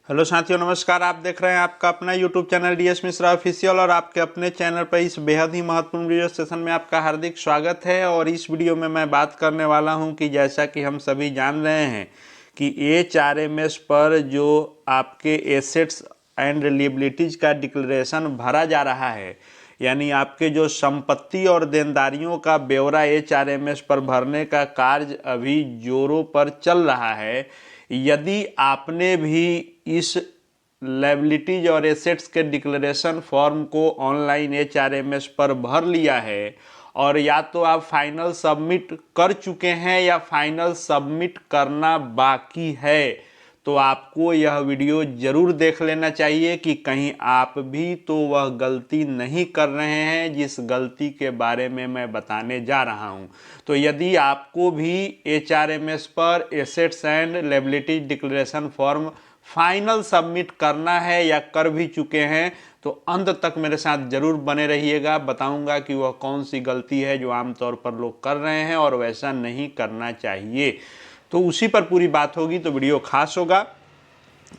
Hello साथियों, नमस्कार। आप देख रहे हैं आपका अपना YouTube channel DS Mishra official और आपके अपने चैनल पर इस बेहद ही महत्वपूर्ण वीडियो सेशन में आपका हार्दिक स्वागत है। और इस वीडियो में मैं बात करने वाला हूं कि जैसा कि हम सभी जान रहे हैं कि एचआरएमएस पर जो आपके एसेट्स एंड लिएबिलिटीज का डिक्लेरेशन भरा जा रहा है, यानी आपके जो संपत्ति और देनदारियों का ब्यौरा एचआरएमएस पर भरने का कार्य अभी जोरों पर चल रहा है। यदि आपने भी इस लायबिलिटीज और एसेट्स के डिक्लेरेशन फॉर्म को ऑनलाइन एचआरएमएस पर भर लिया है और या तो आप फाइनल सबमिट कर चुके हैं या फाइनल सबमिट करना बाकी है, तो आपको यह वीडियो जरूर देख लेना चाहिए कि कहीं आप भी तो वह गलती नहीं कर रहे हैं जिस गलती के बारे में मैं बताने जा रहा हूं। तो यदि आपको भी एचआरएमएस पर assets and liabilities declaration form final submit करना है या कर भी चुके हैं तो अंत तक मेरे साथ जरूर बने रहिएगा। बताऊंगा कि वह कौन सी गलती है जो आमतौर पर लोग कर रहे हैं और वैसा नहीं करना चाहिए, तो उसी पर पूरी बात होगी। तो वीडियो खास होगा,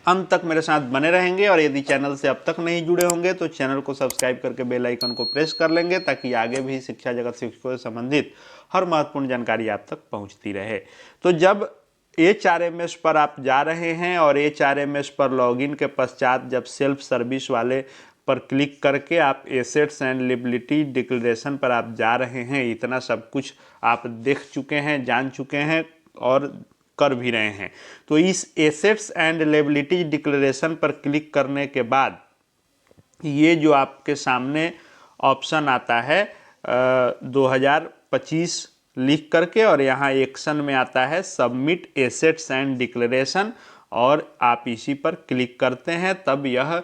अंत तक मेरे साथ बने रहेंगे। और यदि चैनल से अब तक नहीं जुड़े होंगे तो चैनल को सब्सक्राइब करके बेल आइकन को प्रेस कर लेंगे ताकि आगे भी शिक्षा जगत शिक्षकों से संबंधित हर महत्वपूर्ण जानकारी आप तक पहुंचती रहे। तो जब एचआरएमएस पर आप जा रहे हैं और एचआरएमएस पर लॉगिन के पश्चात जब सेल्फ सर्विस वाले पर क्लिक करके आप एसेट्स एंड लायबिलिटी डिक्लेरेशन पर आप जा रहे हैं, इतना सब कुछ आप देख चुके हैं, जान चुके हैं और कर भी रहे हैं। तो इस एसेट्स एंड लायबिलिटी डिक्लेरेशन पर क्लिक करने के बाद ये जो आपके सामने ऑप्शन आता है 2025 लिख करके, और यहाँ एक्शन में आता है सबमिट एसेट्स एंड डिक्लेरेशन, और आप इसी पर क्लिक करते हैं तब यह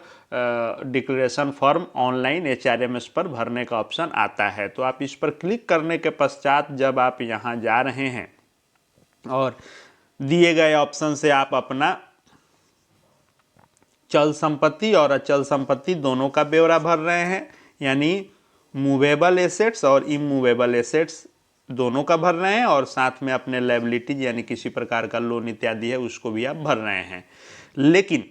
डिक्लेरेशन फॉर्म ऑनलाइन एचआरएमएस पर भरने का ऑप्शन आता है। तो आप इस पर क्लिक करने के पश्चात जब आप यहाँ जा रहे हैं और दिए गए ऑप्शन से आप अपना चल संपत्ति और अचल संपत्ति दोनों का ब्यौरा भर रहे हैं, यानी मूवेबल एसेट्स और इमूवेबल एसेट्स दोनों का भर रहे हैं, और साथ में अपने लायबिलिटीज यानी किसी प्रकार का लोन इत्यादि है उसको भी आप भर रहे हैं। लेकिन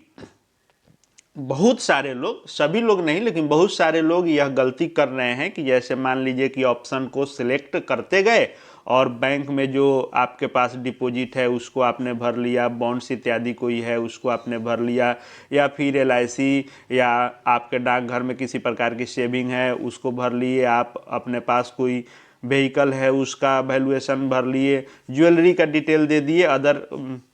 बहुत सारे लोग, सभी लोग नहीं लेकिन बहुत सारे लोग यह गलती कर रहे हैं कि जैसे मान लीजिए कि ऑप्शन को सिलेक्ट करते गए और बैंक में जो आपके पास डिपॉजिट है उसको आपने भर लिया, बॉन्ड्स इत्यादि कोई है उसको आपने भर लिया, या फिर एलआईसी या आपके डाकघर में किसी प्रकार की सेविंग है उसको भर लिए, आप अपने पास कोई व्हीकल है उसका वैल्यूएशन भर लिए, ज्वेलरी का डिटेल दे दिए, अदर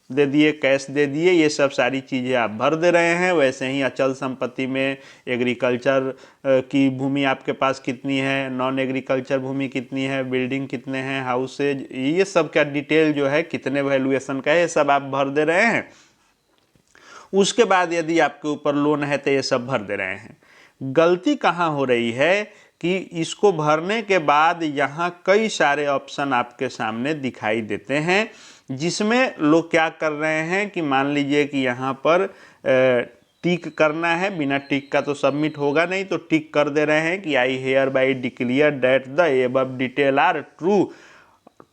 दे दिए, कैश दे दिए, ये सब सारी चीज़ें आप भर दे रहे हैं। वैसे ही अचल संपत्ति में एग्रीकल्चर की भूमि आपके पास कितनी है, नॉन एग्रीकल्चर भूमि कितनी है, बिल्डिंग कितने हैं, हाउसेज, ये सब का डिटेल जो है कितने वैल्यूएशन का है, ये सब आप भर दे रहे हैं। उसके बाद यदि आपके ऊपर लोन है तो ये सब भर दे रहे हैं। गलती कहाँ हो रही है कि इसको भरने के बाद यहाँ कई सारे ऑप्शन आपके सामने दिखाई देते हैं, जिसमें लोग क्या कर रहे हैं कि मान लीजिए कि यहाँ पर टिक करना है, बिना टिक का तो सबमिट होगा नहीं, तो टिक कर दे रहे हैं कि I hereby declare that the above detail are true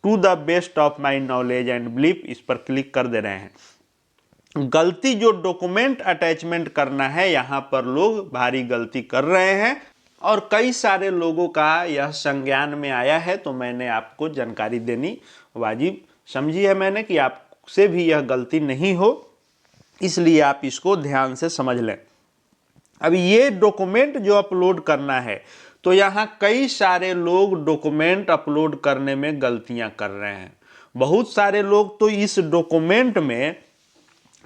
to the best of my knowledge and belief, इस पर क्लिक कर दे रहे हैं। गलती जो डॉक्यूमेंट अटैचमेंट करना है यहाँ पर लोग भारी गलती कर रहे हैं और कई सारे लोगों का यह संज्ञान में आया है, तो मैंने आपको जानकारी देनी वाजिब समझी है मैंने कि आपसे भी यह गलती नहीं हो, इसलिए आप इसको ध्यान से समझ लें। अब ये डॉक्यूमेंट जो अपलोड करना है, तो यहाँ कई सारे लोग डॉक्यूमेंट अपलोड करने में गलतियां कर रहे हैं। बहुत सारे लोग तो इस डॉक्यूमेंट में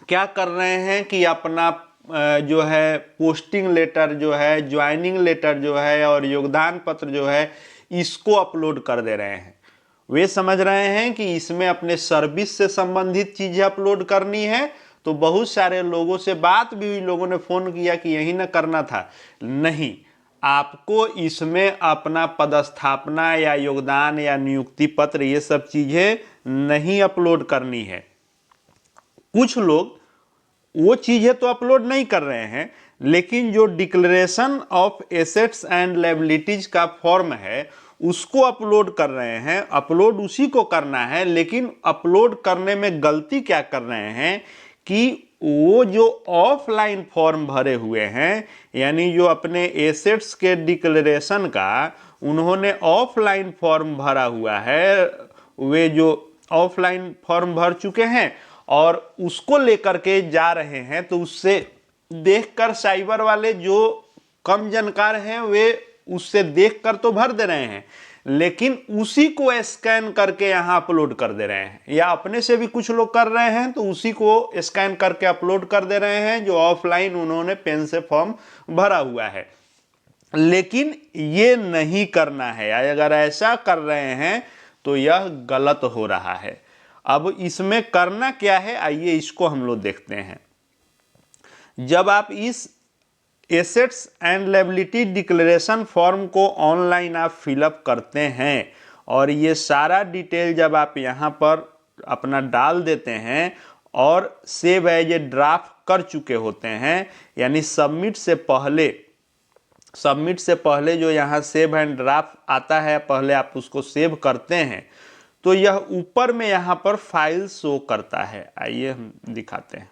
क्या कर रहे हैं कि अपना जो है पोस्टिंग लेटर जो है, ज्वाइनिंग लेटर जो है और योगदान पत्र जो है इसको अपलोड कर दे रहे हैं। वे समझ रहे हैं कि इसमें अपने सर्विस से संबंधित चीजें अपलोड करनी है, तो बहुत सारे लोगों से बात भी हुई, लोगों ने फोन किया कि यही ना करना था। नहीं, आपको इसमें अपना पदस्थापना या योगदान या नियुक्ति पत्र ये सब चीजें नहीं अपलोड करनी है। कुछ लोग वो चीजें तो अपलोड नहीं कर रहे हैं, लेकिन जो declaration of assets and liabilities का फॉर्म है उसको अपलोड कर रहे हैं। अपलोड उसी को करना है, लेकिन अपलोड करने में गलती क्या कर रहे हैं कि वो जो ऑफलाइन फॉर्म भरे हुए हैं, यानी जो अपने एसेट्स के डिक्लेरेशन का उन्होंने ऑफलाइन फॉर्म भरा हुआ है, वे जो ऑफलाइन फॉर्म भर चुके हैं और उसको लेकर के जा रहे हैं, तो उससे देखकर साइबर वाले जो कम जानकार हैं वे उससे देखकर तो भर दे रहे हैं, लेकिन उसी को स्कैन करके यहाँ अपलोड कर दे रहे हैं, या अपने से भी कुछ लोग कर रहे हैं तो उसी को स्कैन करके अपलोड कर दे रहे हैं जो ऑफलाइन उन्होंने पेन से फॉर्म भरा हुआ है। लेकिन ये नहीं करना है, अगर ऐसा कर रहे हैं तो यह गलत हो रहा है। अब इसमें करना क्या है, आइए इसको हम लोग देखते हैं। जब आप इस assets and liability declaration form को ऑनलाइन आप फिलअप करते हैं और ये सारा डिटेल जब आप यहाँ पर अपना डाल देते हैं और सेव एज ए ड्राफ्ट कर चुके होते हैं, यानी सबमिट से पहले जो यहाँ सेव एंड ड्राफ्ट आता है, पहले आप उसको सेव करते हैं, तो यह ऊपर में यहाँ पर फाइल शो करता है। आइए हम दिखाते हैं।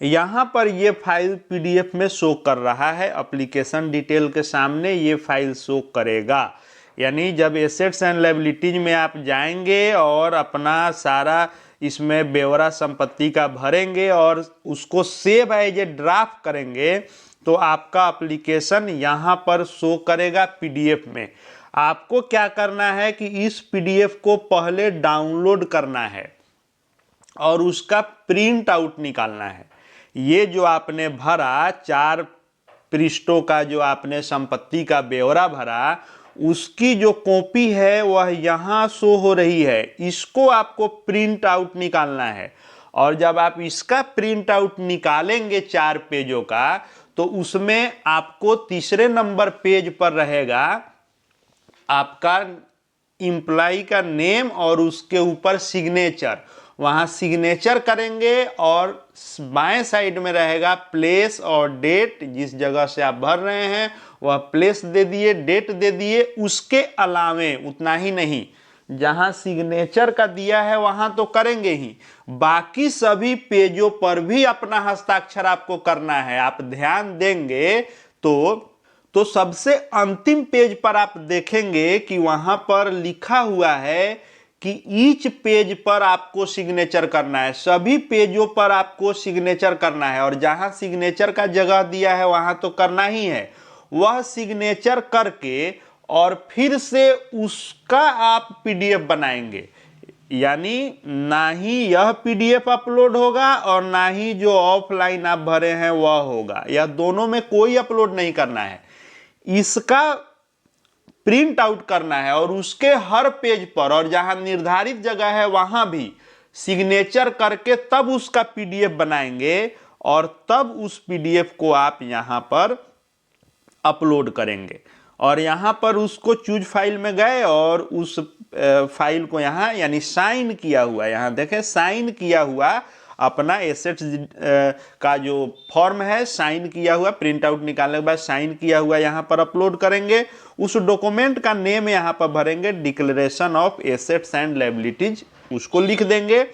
यहाँ पर ये फाइल पीडीएफ में शो कर रहा है, एप्लीकेशन डिटेल के सामने ये फाइल शो करेगा। यानी जब एसेट्स एंड लायबिलिटीज में आप जाएंगे और अपना सारा इसमें ब्यौरा संपत्ति का भरेंगे और उसको सेव एज ए ड्राफ्ट करेंगे, तो आपका एप्लीकेशन यहाँ पर शो करेगा पीडीएफ में। आपको क्या करना है कि इस पीडीएफ को पहले डाउनलोड करना है और उसका प्रिंट आउट निकालना है। ये जो आपने भरा 4 पृष्ठों का जो आपने संपत्ति का ब्यौरा भरा, उसकी जो कॉपी है वह यहाँ शो हो रही है, इसको आपको प्रिंट आउट निकालना है। और जब आप इसका प्रिंट आउट निकालेंगे 4 पेजों का, तो उसमें आपको तीसरे नंबर पेज पर रहेगा आपका एम्प्लॉय का नेम और उसके ऊपर सिग्नेचर, वहाँ सिग्नेचर करेंगे और बाएं साइड में रहेगा प्लेस और डेट, जिस जगह से आप भर रहे हैं वह प्लेस दे दिए, डेट दे दिए। उसके अलावे उतना ही नहीं, जहाँ सिग्नेचर का दिया है वहाँ तो करेंगे ही, बाकी सभी पेजों पर भी अपना हस्ताक्षर आपको करना है। आप ध्यान देंगे तो सबसे अंतिम पेज पर आप देखेंगे कि वहाँ पर लिखा हुआ है कि ईच पेज पर आपको सिग्नेचर करना है, सभी पेजों पर आपको सिग्नेचर करना है। और जहां सिग्नेचर का जगह दिया है वहां तो करना ही है, वह सिग्नेचर करके और फिर से उसका आप पीडीएफ बनाएंगे। यानी ना ही यह पीडीएफ अपलोड होगा और ना ही जो ऑफलाइन आप भरे हैं वह होगा, या दोनों में कोई अपलोड नहीं करना है। इसका प्रिंट आउट करना है और उसके हर पेज पर और जहां निर्धारित जगह है वहां भी सिग्नेचर करके तब उसका पीडीएफ बनाएंगे और तब उस पीडीएफ को आप यहां पर अपलोड करेंगे। और यहां पर उसको चूज फाइल में गए और उस फाइल को यहां यानी साइन किया हुआ, यहां देखें साइन किया हुआ अपना एसेट्स का जो फॉर्म है साइन किया हुआ, प्रिंट आउट निकालने के बाद साइन किया हुआ यहाँ पर अपलोड करेंगे। उस डॉक्यूमेंट का नेम यहाँ पर भरेंगे declaration of assets and liabilities, उसको लिख देंगे।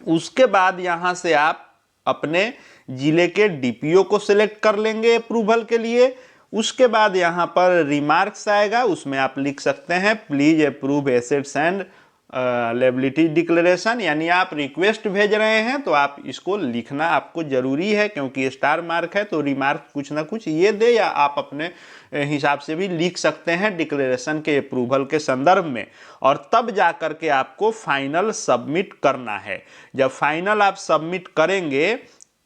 उसके बाद यहाँ से आप अपने जिले के डीपीओ को सिलेक्ट कर लेंगे अप्रूवल के लिए। उसके बाद यहाँ पर रिमार्क्स आएगा, उसमें आप लिख सकते हैं please approve assets and liability declaration, यानी आप रिक्वेस्ट भेज रहे हैं तो आप इसको लिखना आपको जरूरी है, क्योंकि स्टार मार्क है तो रिमार्क कुछ ना कुछ ये दे, या आप अपने हिसाब से भी लिख सकते हैं डिक्लेरेशन के अप्रूवल के संदर्भ में। और तब जा कर के आपको फाइनल सबमिट करना है। जब फाइनल आप सबमिट करेंगे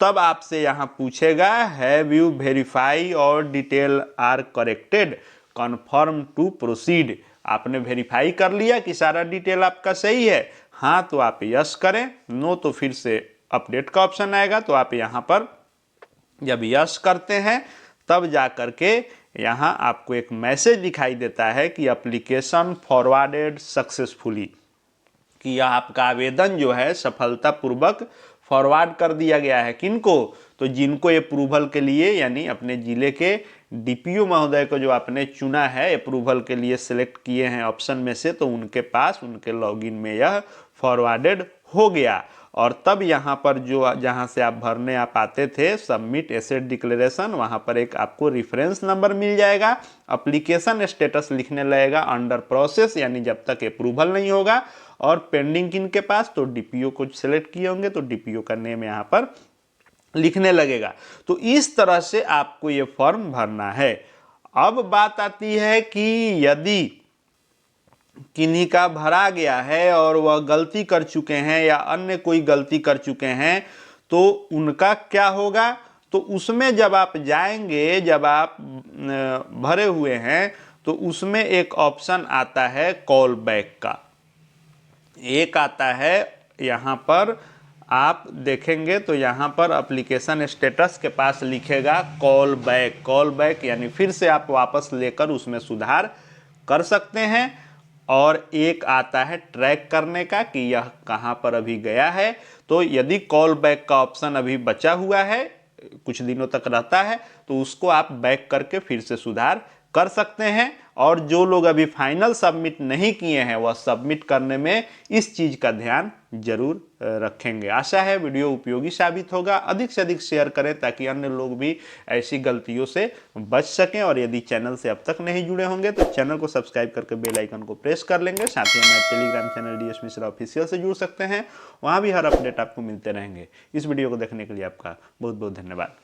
तब आपसे यहाँ पूछेगा हैव यू वेरीफाई और detail are corrected confirm to proceed. आपने वेरीफाई कर लिया कि सारा डिटेल आपका सही है, हाँ तो आप यस करें, नो तो फिर से अपडेट का ऑप्शन आएगा। तो आप यहाँ पर जब यस करते हैं तब जा करके यहाँ आपको एक मैसेज दिखाई देता है कि एप्लीकेशन फॉरवर्डेड सक्सेसफुली, कि यह आपका आवेदन जो है सफलतापूर्वक फॉरवर्ड कर दिया गया है। किनको? तो जिनको अप्रूवल के लिए, यानी अपने जिले के डीपीओ महोदय को जो आपने चुना है अप्रूवल के लिए सिलेक्ट किए हैं ऑप्शन में से, तो उनके पास उनके लॉगिन में यह फॉरवर्डेड हो गया। और तब यहाँ पर जो जहाँ से आप भरने आप आते थे सबमिट एसेट डिक्लेरेशन, वहाँ पर एक आपको रेफरेंस नंबर मिल जाएगा। एप्लीकेशन स्टेटस लिखने लगेगा अंडर प्रोसेस, यानी जब तक अप्रूवल नहीं होगा। और पेंडिंग किनके पास, तो डीपीओ को सिलेक्ट किए होंगे तो डीपीओ का नेम यहाँ पर लिखने लगेगा। तो इस तरह से आपको ये फॉर्म भरना है। अब बात आती है कि यदि किन्हीं का भरा गया है और वह गलती कर चुके हैं या अन्य कोई गलती कर चुके हैं तो उनका क्या होगा। तो उसमें जब आप जाएंगे, जब आप भरे हुए हैं तो उसमें एक ऑप्शन आता है कॉल बैक का, एक आता है यहाँ पर आप देखेंगे तो यहाँ पर एप्लीकेशन स्टेटस के पास लिखेगा कॉल बैक। कॉल बैक यानी फिर से आप वापस लेकर उसमें सुधार कर सकते हैं। और एक आता है ट्रैक करने का कि यह कहाँ पर अभी गया है। तो यदि कॉल बैक का ऑप्शन अभी बचा हुआ है, कुछ दिनों तक रहता है, तो उसको आप बैक करके फिर से सुधार कर सकते हैं। और जो लोग अभी फाइनल सबमिट नहीं किए हैं वह सबमिट करने में इस चीज़ का ध्यान जरूर रखेंगे। आशा है वीडियो उपयोगी साबित होगा। अधिक से अधिक शेयर करें ताकि अन्य लोग भी ऐसी गलतियों से बच सकें। और यदि चैनल से अब तक नहीं जुड़े होंगे तो चैनल को सब्सक्राइब करके बेल आइकन को प्रेस कर लेंगे। साथ ही हमारे Telegram channel DS Mishra official से जुड़ सकते हैं, वहाँ भी हर अपडेट आपको मिलते रहेंगे। इस वीडियो को देखने के लिए आपका बहुत बहुत धन्यवाद।